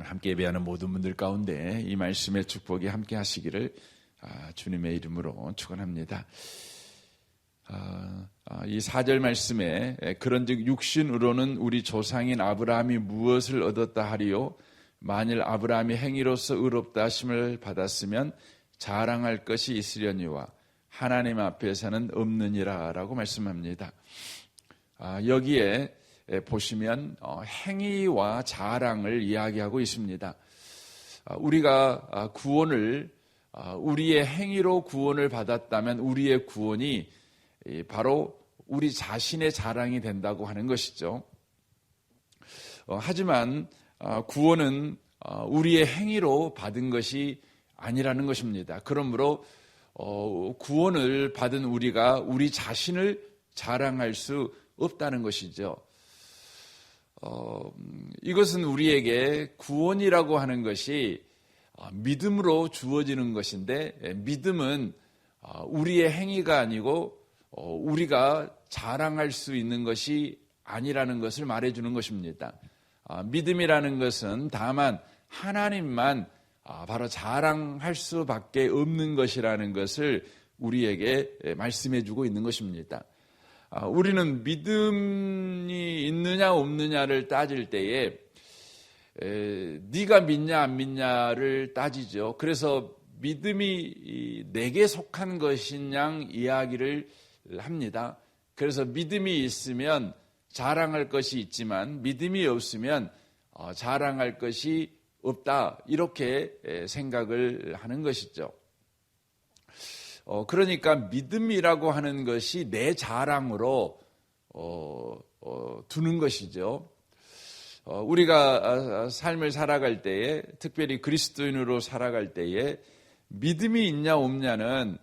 함께 예배하는 모든 분들 가운데 이 말씀의 축복이 함께 하시기를 주님의 이름으로 축원합니다. 이 4절 말씀에 그런즉 육신으로는 우리 조상인 아브라함이 무엇을 얻었다 하리요 만일 아브라함이 행위로서 의롭다 하심을 받았으면 자랑할 것이 있으려니와 하나님 앞에서는 없느니라 라고 말씀합니다. 여기에 보시면 행위와 자랑을 이야기하고 있습니다. 우리가 구원을 우리의 행위로 구원을 받았다면 우리의 구원이 바로 우리 자신의 자랑이 된다고 하는 것이죠. 하지만 구원은 우리의 행위로 받은 것이 아니라는 것입니다. 그러므로 구원을 받은 우리가 우리 자신을 자랑할 수 없다는 것이죠. 이것은 우리에게 구원이라고 하는 것이 믿음으로 주어지는 것인데 믿음은 우리의 행위가 아니고 우리가 자랑할 수 있는 것이 아니라는 것을 말해주는 것입니다. 믿음이라는 것은 다만 하나님만 바로 자랑할 수밖에 없는 것이라는 것을 우리에게 말씀해주고 있는 것입니다. 우리는 믿음이 있느냐 없느냐를 따질 때에 네가 믿냐 안 믿냐를 따지죠. 그래서 믿음이 내게 속한 것이냐 이야기를 합니다. 그래서 믿음이 있으면 자랑할 것이 있지만 믿음이 없으면 자랑할 것이 없다 이렇게 생각을 하는 것이죠. 그러니까 믿음이라고 하는 것이 내 자랑으로 두는 것이죠. 우리가 삶을 살아갈 때에 특별히 그리스도인으로 살아갈 때에 믿음이 있냐 없냐는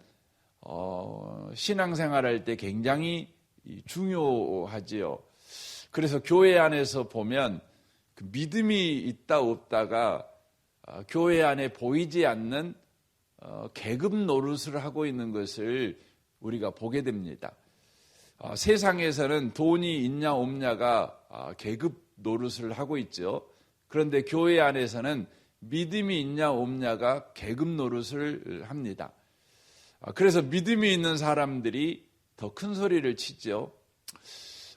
신앙생활할 때 굉장히 중요하지요. 그래서 교회 안에서 보면 그 믿음이 있다 없다가 교회 안에 보이지 않는 계급 노릇을 하고 있는 것을 우리가 보게 됩니다. 세상에서는 돈이 있냐 없냐가 계급 노릇을 하고 있죠. 그런데 교회 안에서는 믿음이 있냐 없냐가 계급 노릇을 합니다. 그래서 믿음이 있는 사람들이 더 큰 소리를 치죠.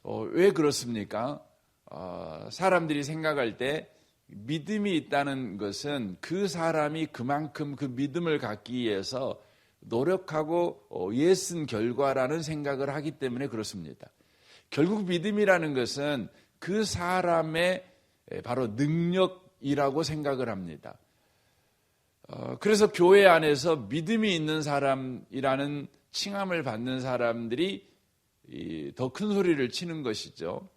왜 그렇습니까? 사람들이 생각할 때 믿음이 있다는 것은 그 사람이 그만큼 그 믿음을 갖기 위해서 노력하고 애쓴 결과라는 생각을 하기 때문에 그렇습니다. 결국 믿음이라는 것은 그 사람의 바로 능력이라고 생각을 합니다. 그래서 교회 안에서 믿음이 있는 사람이라는 칭함을 받는 사람들이 더 큰 소리를 치는 것이죠.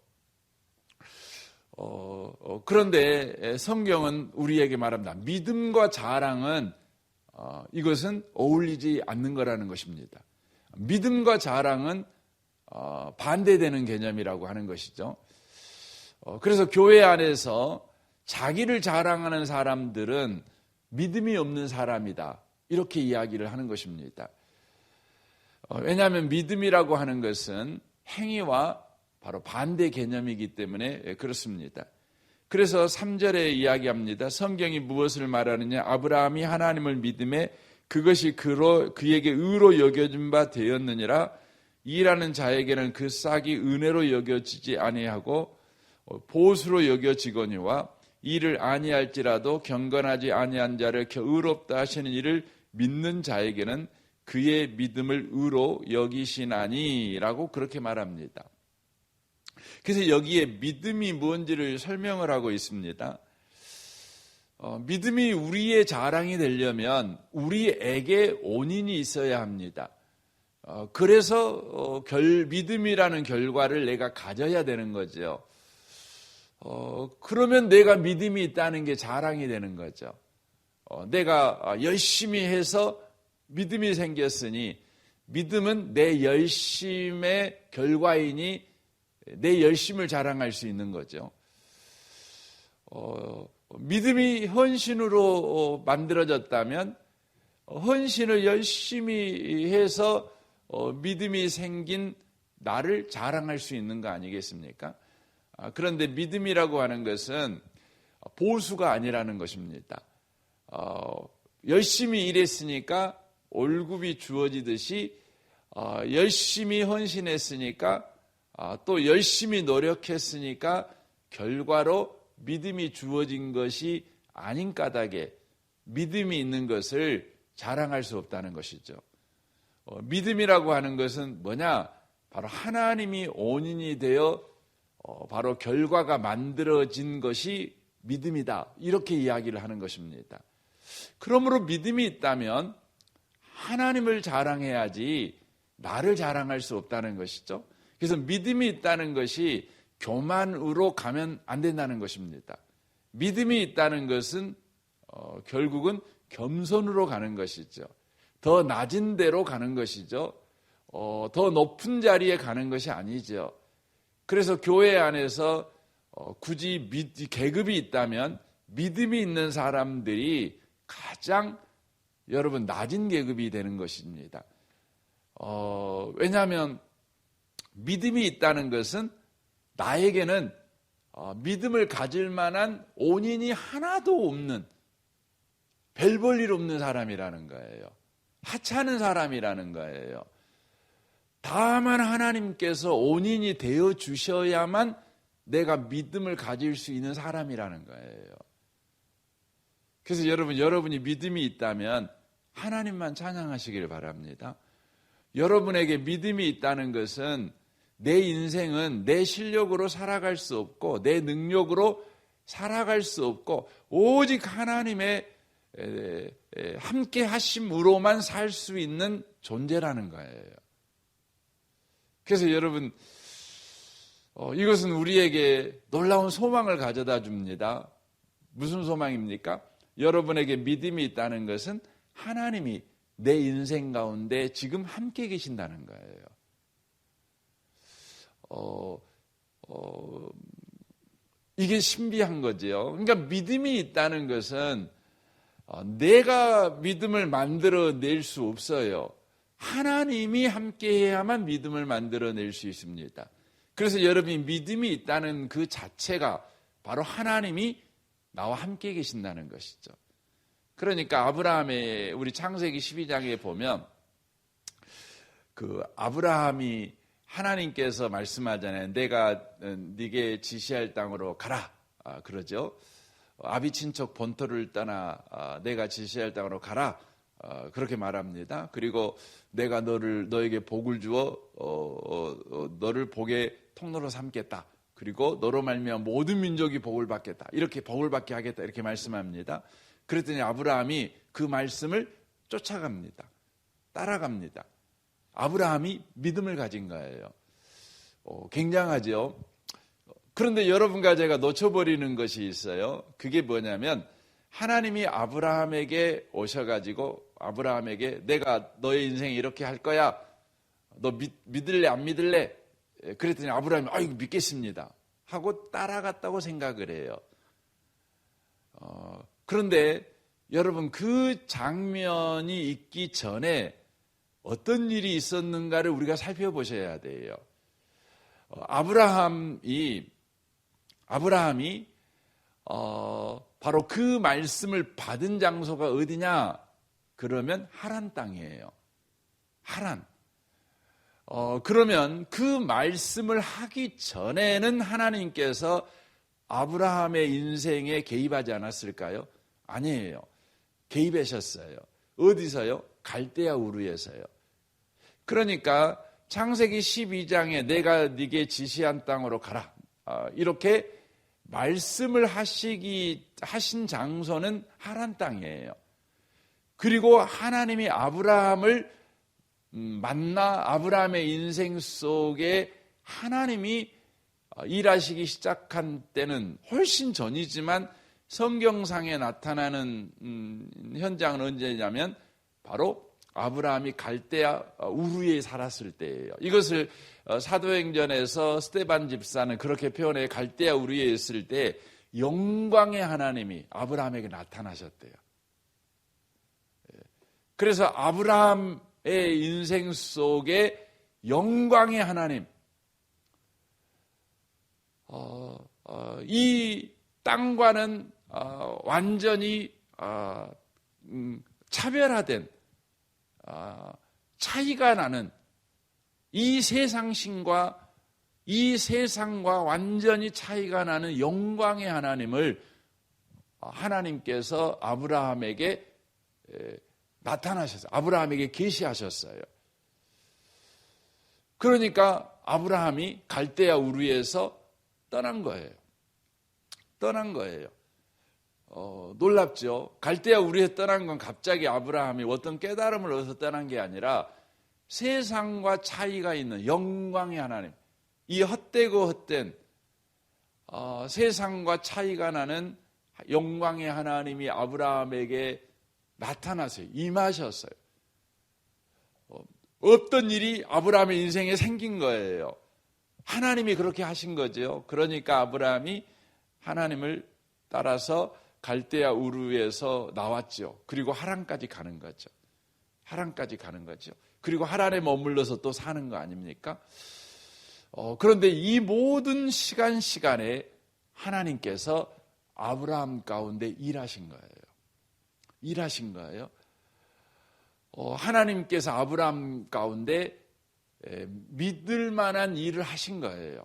그런데 성경은 우리에게 말합니다. 믿음과 자랑은 이것은 어울리지 않는 거라는 것입니다. 믿음과 자랑은 반대되는 개념이라고 하는 것이죠. 그래서 교회 안에서 자기를 자랑하는 사람들은 믿음이 없는 사람이다. 이렇게 이야기를 하는 것입니다. 왜냐하면 믿음이라고 하는 것은 행위와 바로 반대 개념이기 때문에 그렇습니다. 그래서 3절에 이야기합니다. 성경이 무엇을 말하느냐? 아브라함이 하나님을 믿음에 그것이 그에게 의로 여겨진 바 되었느니라. 일하는 자에게는 그 싹이 은혜로 여겨지지 아니하고 보수로 여겨지거니와 이를 아니할지라도 경건하지 아니한 자를 의롭다 하시는 이를 믿는 자에게는 그의 믿음을 의로 여기시나니라고 그렇게 말합니다. 그래서 여기에 믿음이 뭔지를 설명을 하고 있습니다. 믿음이 우리의 자랑이 되려면 우리에게 원인이 있어야 합니다. 그래서 믿음이라는 결과를 내가 가져야 되는 거죠. 그러면 내가 믿음이 있다는 게 자랑이 되는 거죠. 내가 열심히 해서 믿음이 생겼으니 믿음은 내 열심의 결과이니 내 열심을 자랑할 수 있는 거죠. 믿음이 헌신으로 만들어졌다면 헌신을 열심히 해서 믿음이 생긴 나를 자랑할 수 있는 거 아니겠습니까? 그런데 믿음이라고 하는 것은 보수가 아니라는 것입니다. 열심히 일했으니까 월급이 주어지듯이 열심히 헌신했으니까 또 열심히 노력했으니까 결과로 믿음이 주어진 것이 아닌 까닭에 믿음이 있는 것을 자랑할 수 없다는 것이죠. 믿음이라고 하는 것은 뭐냐? 바로 하나님이 원인이 되어 바로 결과가 만들어진 것이 믿음이다. 이렇게 이야기를 하는 것입니다. 그러므로 믿음이 있다면 하나님을 자랑해야지 나를 자랑할 수 없다는 것이죠. 그래서 믿음이 있다는 것이 교만으로 가면 안 된다는 것입니다. 믿음이 있다는 것은 결국은 겸손으로 가는 것이죠. 더 낮은 데로 가는 것이죠. 더 높은 자리에 가는 것이 아니죠. 그래서 교회 안에서 굳이 계급이 있다면 믿음이 있는 사람들이 가장 여러분 낮은 계급이 되는 것입니다. 왜냐하면 믿음이 있다는 것은 나에게는 믿음을 가질 만한 원인이 하나도 없는 별 볼 일 없는 사람이라는 거예요. 하찮은 사람이라는 거예요. 다만 하나님께서 원인이 되어 주셔야만 내가 믿음을 가질 수 있는 사람이라는 거예요. 그래서 여러분이 믿음이 있다면 하나님만 찬양하시길 바랍니다. 여러분에게 믿음이 있다는 것은 내 인생은 내 실력으로 살아갈 수 없고 내 능력으로 살아갈 수 없고 오직 하나님의 함께 하심으로만 살 수 있는 존재라는 거예요. 그래서 여러분 이것은 우리에게 놀라운 소망을 가져다 줍니다. 무슨 소망입니까? 여러분에게 믿음이 있다는 것은 하나님이 내 인생 가운데 지금 함께 계신다는 거예요. 이게 신비한 거죠. 그러니까 믿음이 있다는 것은 내가 믿음을 만들어낼 수 없어요. 하나님이 함께해야만 믿음을 만들어낼 수 있습니다. 그래서 여러분이 믿음이 있다는 그 자체가 바로 하나님이 나와 함께 계신다는 것이죠. 그러니까 아브라함의 우리 창세기 12장에 보면 그 아브라함이 하나님께서 말씀하잖아요. 내가 네게 지시할 땅으로 가라. 그러죠. 아비 친척 본토를 떠나 내가 지시할 땅으로 가라. 그렇게 말합니다. 그리고 내가 너에게 복을 주어 너를 복의 통로로 삼겠다. 그리고 너로 말미암아 모든 민족이 복을 받겠다. 이렇게 복을 받게 하겠다. 이렇게 말씀합니다. 그랬더니 아브라함이 그 말씀을 쫓아갑니다. 따라갑니다. 아브라함이 믿음을 가진 거예요. 굉장하죠. 그런데 여러분과 제가 놓쳐버리는 것이 있어요. 그게 뭐냐면 하나님이 아브라함에게 오셔가지고 아브라함에게 내가 너의 인생에 이렇게 할 거야. 너 믿을래 안 믿을래? 그랬더니 아브라함이 아이고 믿겠습니다 하고 따라갔다고 생각을 해요. 그런데 여러분 그 장면이 있기 전에 어떤 일이 있었는가를 우리가 살펴보셔야 돼요. 아브라함이 바로 그 말씀을 받은 장소가 어디냐? 그러면 하란 땅이에요. 하란. 그러면 그 말씀을 하기 전에는 하나님께서 아브라함의 인생에 개입하지 않았을까요? 아니에요. 개입하셨어요. 어디서요? 갈대아 우르에서요. 그러니까 창세기 12장에 내가 네게 지시한 땅으로 가라. 이렇게 말씀을 하신 장소는 하란 땅이에요. 그리고 하나님이 아브라함을 만나 아브라함의 인생 속에 하나님이 일하시기 시작한 때는 훨씬 전이지만 성경상에 나타나는 현장은 언제냐면 바로 아브라함이 갈대아 우르에 살았을 때예요. 이것을 사도행전에서 스데반 집사는 그렇게 표현해 갈대아 우르에 있을 때 영광의 하나님이 아브라함에게 나타나셨대요. 그래서 아브라함의 인생 속에 영광의 하나님, 이 땅과는 완전히 차별화된 차이가 나는 이 세상신과 이 세상과 완전히 차이가 나는 영광의 하나님을 하나님께서 아브라함에게 나타나셨어요. 아브라함에게 계시하셨어요. 그러니까 아브라함이 갈대아 우르에서 떠난 거예요. 떠난 거예요. 놀랍죠. 갈대아 우르에 떠난 건 갑자기 아브라함이 어떤 깨달음을 얻어서 떠난 게 아니라 세상과 차이가 있는 영광의 하나님, 이 헛되고 헛된 세상과 차이가 나는 영광의 하나님이 아브라함에게 나타나서요. 임하셨어요. 없던 일이 아브라함의 인생에 생긴 거예요. 하나님이 그렇게 하신 거죠. 그러니까 아브라함이 하나님을 따라서 갈대아 우르에서 나왔죠. 그리고 하란까지 가는 거죠. 하란까지 가는 거죠. 그리고 하란에 머물러서 또 사는 거 아닙니까? 그런데 이 모든 시간에 하나님께서 아브라함 가운데 일하신 거예요. 일하신 거예요. 하나님께서 아브라함 가운데 믿을 만한 일을 하신 거예요.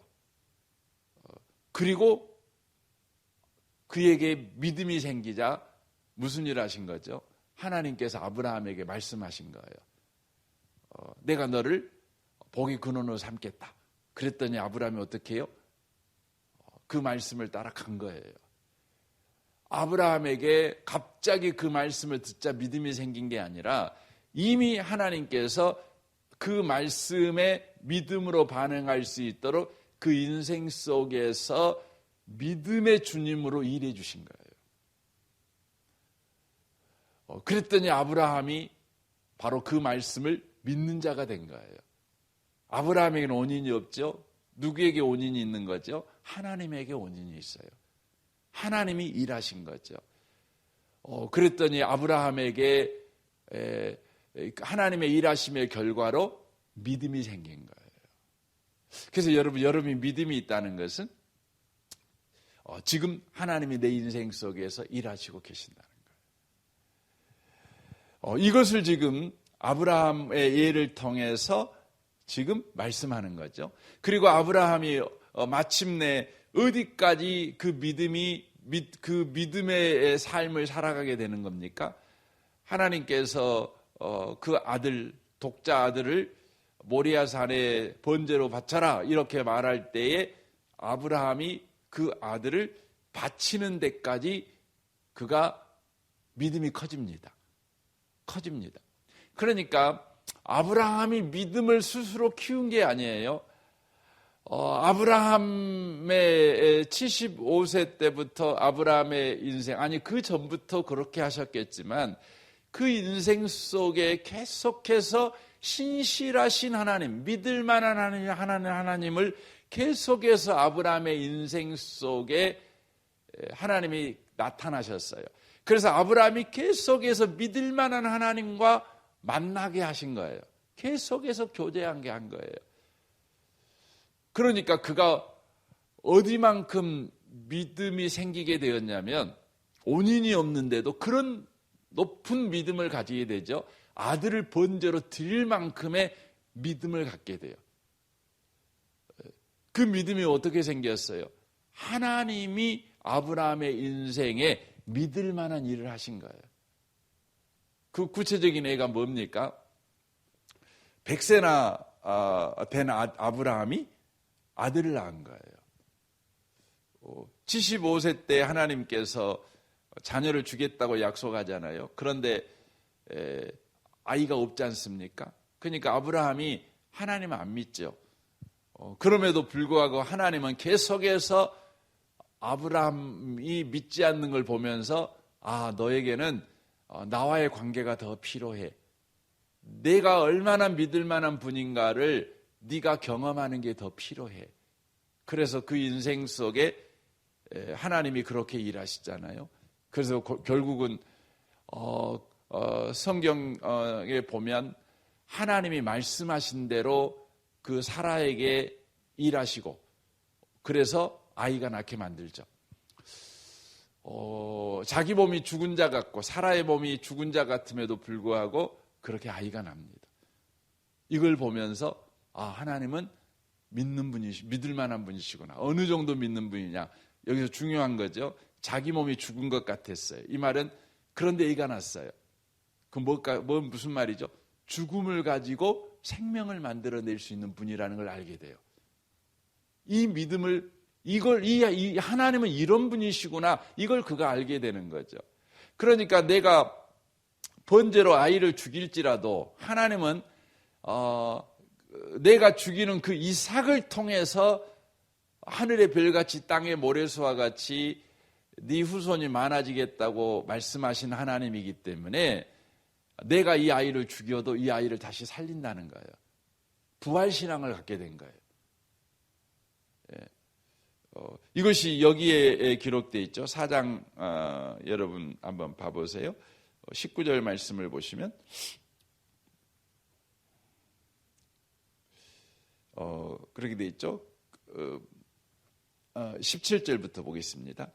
그리고 그에게 믿음이 생기자 무슨 일을 하신 거죠? 하나님께서 아브라함에게 말씀하신 거예요. 내가 너를 복의 근원으로 삼겠다. 그랬더니 아브라함이 어떻게 해요? 그 말씀을 따라 간 거예요. 아브라함에게 갑자기 그 말씀을 듣자 믿음이 생긴 게 아니라 이미 하나님께서 그 말씀에 믿음으로 반응할 수 있도록 그 인생 속에서 믿음의 주님으로 일해 주신 거예요. 그랬더니 아브라함이 바로 그 말씀을 믿는 자가 된 거예요. 아브라함에게는 원인이 없죠. 누구에게 원인이 있는 거죠? 하나님에게 원인이 있어요. 하나님이 일하신 거죠. 그랬더니 아브라함에게 하나님의 일하심의 결과로 믿음이 생긴 거예요. 그래서 여러분이 믿음이 있다는 것은 지금 하나님이 내 인생 속에서 일하시고 계신다는 거예요. 이것을 지금 아브라함의 예를 통해서 지금 말씀하는 거죠. 그리고 아브라함이 마침내 어디까지 그 믿음의 삶을 살아가게 되는 겁니까? 하나님께서 그 아들, 독자 아들을 모리아 산에 번제로 바쳐라 이렇게 말할 때에 아브라함이 그 아들을 바치는 데까지 그가 믿음이 커집니다. 커집니다. 그러니까 아브라함이 믿음을 스스로 키운 게 아니에요. 아브라함의 75세 때부터 아브라함의 인생, 아니 그 전부터 그렇게 하셨겠지만 그 인생 속에 계속해서 신실하신 하나님, 믿을 만한 하나님을 계속해서 아브라함의 인생 속에 하나님이 나타나셨어요. 그래서 아브라함이 계속해서 믿을 만한 하나님과 만나게 하신 거예요. 계속해서 교제하게 한 거예요. 그러니까 그가 어디만큼 믿음이 생기게 되었냐면 원인이 없는데도 그런 높은 믿음을 가지게 되죠. 아들을 번제로 드릴 만큼의 믿음을 갖게 돼요. 그 믿음이 어떻게 생겼어요? 하나님이 아브라함의 인생에 믿을 만한 일을 하신 거예요. 그 구체적인 예가 뭡니까? 100세나 된 아브라함이 아들을 낳은 거예요. 75세 때 하나님께서 자녀를 주겠다고 약속하잖아요. 그런데 아이가 없지 않습니까? 그러니까 아브라함이 하나님을 안 믿죠. 그럼에도 불구하고 하나님은 계속해서 아브라함이 믿지 않는 걸 보면서 너에게는 나와의 관계가 더 필요해. 내가 얼마나 믿을 만한 분인가를 네가 경험하는 게 더 필요해. 그래서 그 인생 속에 하나님이 그렇게 일하시잖아요. 그래서 결국은 성경에 보면 하나님이 말씀하신 대로 그 사라에게 일하시고 그래서 아이가 낳게 만들죠. 자기 몸이 죽은 자 같고 사라의 몸이 죽은 자 같음에도 불구하고 그렇게 아이가 납니다. 이걸 보면서 하나님은 믿을 만한 분이시구나. 어느 정도 믿는 분이냐. 여기서 중요한 거죠. 자기 몸이 죽은 것 같았어요. 이 말은 그런데 애가 났어요. 무슨 말이죠? 죽음을 가지고 생명을 만들어낼 수 있는 분이라는 걸 알게 돼요. 이 믿음을 이 하나님은 이런 분이시구나. 이걸 그가 알게 되는 거죠. 그러니까 내가 번제로 아이를 죽일지라도 하나님은 내가 죽이는 그 이삭을 통해서 하늘의 별같이 땅의 모래수와 같이 네 후손이 많아지겠다고 말씀하신 하나님이기 때문에 내가 이 아이를 죽여도 이 아이를 다시 살린다는 거예요. 부활신앙을 갖게 된 거예요. 이것이 여기에 기록되어 있죠. 4장 여러분 한번 봐보세요. 19절 말씀을 보시면 그렇게 되어 있죠. 17절부터 보겠습니다.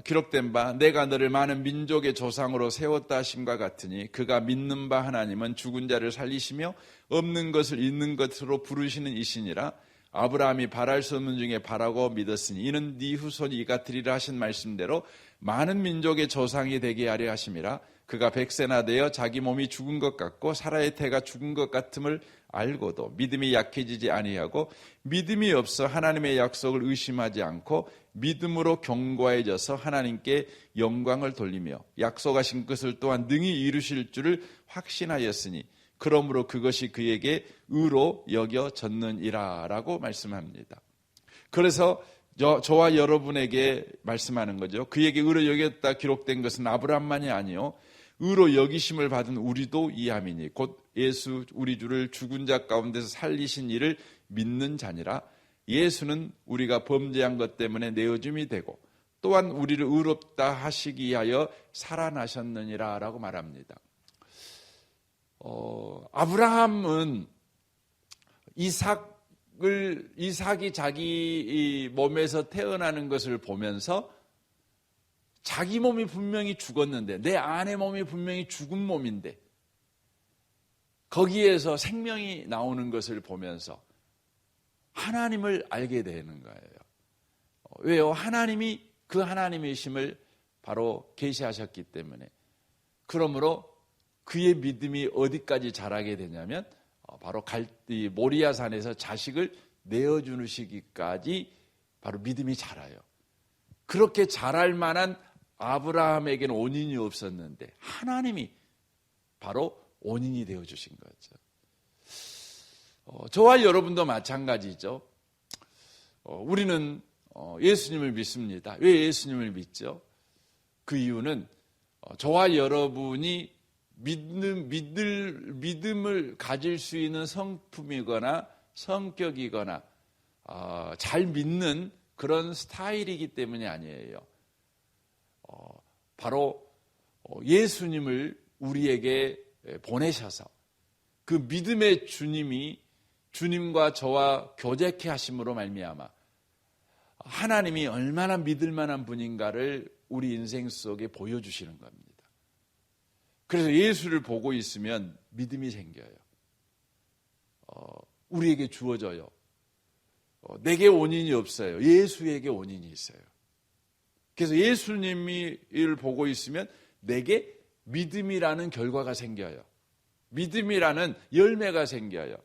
기록된 바 내가 너를 많은 민족의 조상으로 세웠다 하심과 같으니 그가 믿는 바 하나님은 죽은 자를 살리시며 없는 것을 있는 것으로 부르시는 이시니라. 아브라함이 바랄 수 없는 중에 바라고 믿었으니 이는 네 후손이 이같으리라 하신 말씀대로 많은 민족의 조상이 되게 하려 하심이라. 그가 100세나 되어 자기 몸이 죽은 것 같고 사라의 태가 죽은 것 같음을 알고도 믿음이 약해지지 아니하고 믿음이 없어 하나님의 약속을 의심하지 않고 믿음으로 견고해져서 하나님께 영광을 돌리며 약속하신 것을 또한 능히 이루실 줄을 확신하였으니 그러므로 그것이 그에게 의로 여겨졌느니라 라고 말씀합니다. 그래서 저와 여러분에게 말씀하는 거죠. 그에게 의로 여겼다 기록된 것은 아브라함만이 아니요 의로 여기심을 받은 우리도 이함이니 곧 예수 우리 주를 죽은 자 가운데서 살리신 이를 믿는 자니라. 예수는 우리가 범죄한 것 때문에 내어줌이 되고 또한 우리를 의롭다 하시기 위하여 살아나셨느니라 라고 말합니다. 아브라함은 이삭이 자기 몸에서 태어나는 것을 보면서 자기 몸이 분명히 죽었는데 내 아내 몸이 분명히 죽은 몸인데 거기에서 생명이 나오는 것을 보면서 하나님을 알게 되는 거예요. 왜요? 하나님이 그 하나님이심을 바로 계시하셨기 때문에. 그러므로 그의 믿음이 어디까지 자라게 되냐면 바로 모리아 산에서 자식을 내어주는 시기까지 바로 믿음이 자라요. 그렇게 자랄 만한 아브라함에게는 원인이 없었는데 하나님이 바로 원인이 되어주신 거죠. 저와 여러분도 마찬가지죠. 우리는 예수님을 믿습니다. 왜 예수님을 믿죠? 그 이유는 저와 여러분이 믿음을 가질 수 있는 성품이거나 성격이거나 잘 믿는 그런 스타일이기 때문이 아니에요. 바로 예수님을 우리에게 보내셔서 그 믿음의 주님이 주님과 저와 교제케 하심으로 말미암아 하나님이 얼마나 믿을 만한 분인가를 우리 인생 속에 보여주시는 겁니다. 그래서 예수를 보고 있으면 믿음이 생겨요. 우리에게 주어져요. 내게 원인이 없어요. 예수에게 원인이 있어요. 그래서 예수님을 보고 있으면 내게 믿음이라는 결과가 생겨요. 믿음이라는 열매가 생겨요.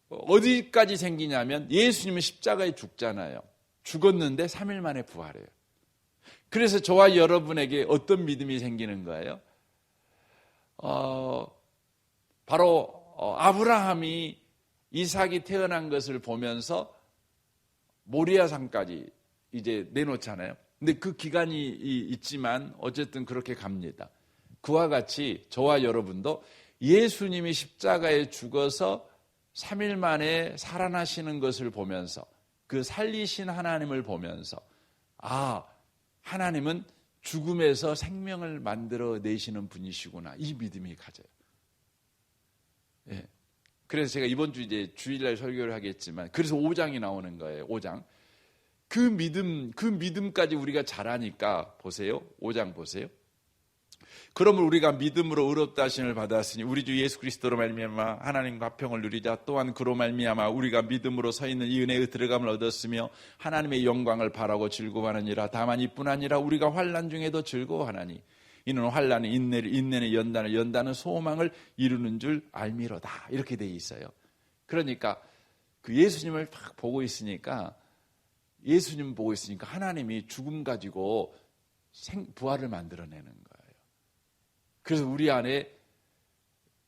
어디까지 생기냐면 예수님은 십자가에 죽잖아요. 죽었는데 3일 만에 부활해요. 그래서 저와 여러분에게 어떤 믿음이 생기는 거예요? 바로 아브라함이 이삭이 태어난 것을 보면서 모리아산까지 이제 내놓잖아요. 근데 그 기간이 있지만 어쨌든 그렇게 갑니다. 그와 같이 저와 여러분도 예수님이 십자가에 죽어서 3일 만에 살아나시는 것을 보면서 그 살리신 하나님을 보면서 하나님은 죽음에서 생명을 만들어 내시는 분이시구나. 이 믿음이 가져요. 예. 그래서 제가 이번 주 이제 주일날 설교를 하겠지만 그래서 5장이 나오는 거예요. 5장. 그 믿음까지 우리가 잘하니까 보세요. 5장 보세요. 그러므로 우리가 믿음으로 의롭다 하심을 받았으니 우리 주 예수 그리스도로 말미암아 하나님과 화평을 누리자. 또한 그로 말미암아 우리가 믿음으로 서 있는 이 은혜의 들어감을 얻었으며 하나님의 영광을 바라고 즐거워하느니라. 다만 이뿐 아니라 우리가 환난 중에도 즐거워하나니 이는 환난이 인내는 연단을 연단은 소망을 이루는 줄 알미로다. 이렇게 돼 있어요. 그러니까 그 예수님을 막 보고 있으니까 하나님이 죽음 가지고 부활을 만들어내는 거예요. 그래서 우리 안에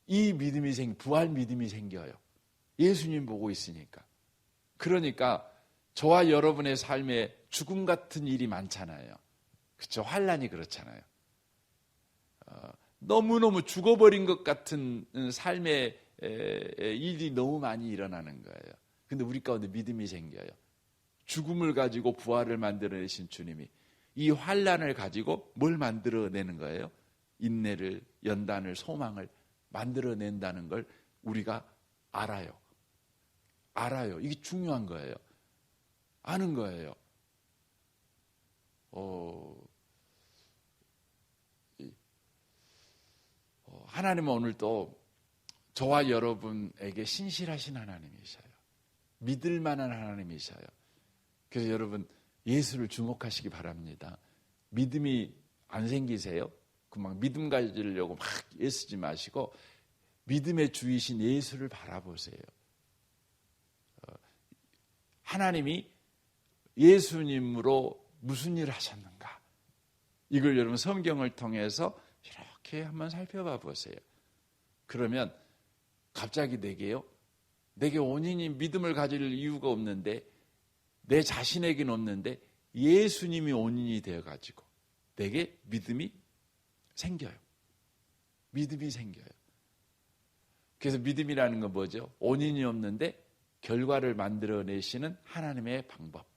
이 믿음이 부활 믿음이 생겨요. 예수님 보고 있으니까. 그러니까 저와 여러분의 삶에 죽음 같은 일이 많잖아요. 그렇죠? 환난이 그렇잖아요. 너무너무 죽어버린 것 같은 삶의 일이 너무 많이 일어나는 거예요. 근데 우리 가운데 믿음이 생겨요. 죽음을 가지고 부활을 만들어내신 주님이 이 환난을 가지고 뭘 만들어내는 거예요? 인내를, 연단을, 소망을 만들어낸다는 걸 우리가 알아요. 이게 중요한 거예요. 아는 거예요. 하나님은 오늘 또 저와 여러분에게 신실하신 하나님이셔요. 믿을 만한 하나님이셔요. 그래서 여러분 예수를 주목하시기 바랍니다. 믿음이 안 생기세요? 막 믿음 가지려고 막 애쓰지 마시고 믿음의 주이신 예수를 바라보세요. 하나님이 예수님으로 무슨 일을 하셨는가? 이걸 여러분 성경을 통해서 이렇게 한번 살펴봐 보세요. 그러면 갑자기 내게 원인이 믿음을 가질 이유가 없는데 내 자신에게는 없는데 예수님이 원인이 되어가지고 내게 믿음이 생겨요. 그래서 믿음이라는 건 뭐죠? 원인이 없는데 결과를 만들어내시는 하나님의 방법.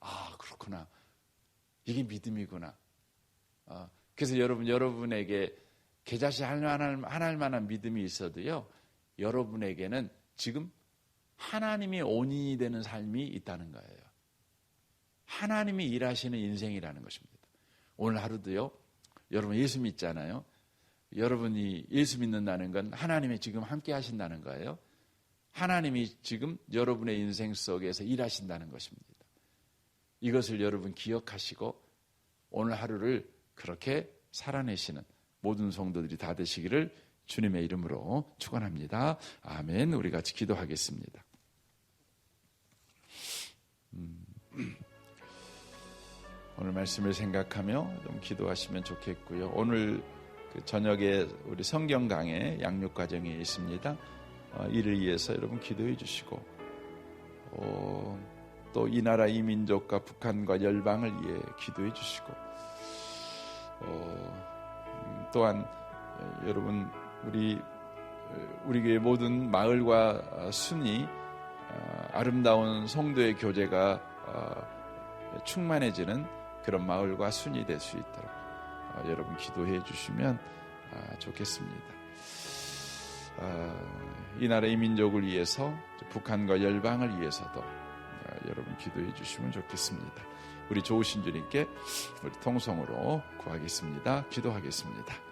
아, 그렇구나. 이게 믿음이구나. 그래서 여러분에게 겨자씨 하나할 만한 믿음이 있어도요, 여러분에게는 지금 하나님이 원인이 되는 삶이 있다는 거예요. 하나님이 일하시는 인생이라는 것입니다. 오늘 하루도요, 여러분 예수 믿잖아요. 여러분이 예수 믿는다는 건 하나님이 지금 함께 하신다는 거예요. 하나님이 지금 여러분의 인생 속에서 일하신다는 것입니다. 이것을 여러분 기억하시고 오늘 하루를 그렇게 살아내시는 모든 성도들이 다 되시기를 주님의 이름으로 축원합니다. 아멘. 우리 같이 기도하겠습니다. 오늘 말씀을 생각하며 좀 기도하시면 좋겠고요. 오늘 그 저녁에 우리 성경 강의 양육 과정에 있습니다. 이를 위해서 여러분 기도해 주시고 또 이 나라 이 민족과 북한과 열방을 위해 기도해 주시고 또한 여러분 우리 교회 모든 마을과 순이 아름다운 성도의 교제가 충만해지는 그런 마을과 순이 될 수 있도록 여러분 기도해 주시면 좋겠습니다. 이 나라 이 민족을 위해서 북한과 열방을 위해서도 여러분 기도해 주시면 좋겠습니다. 우리 좋으신 주님께 우리 통성으로 구하겠습니다. 기도하겠습니다.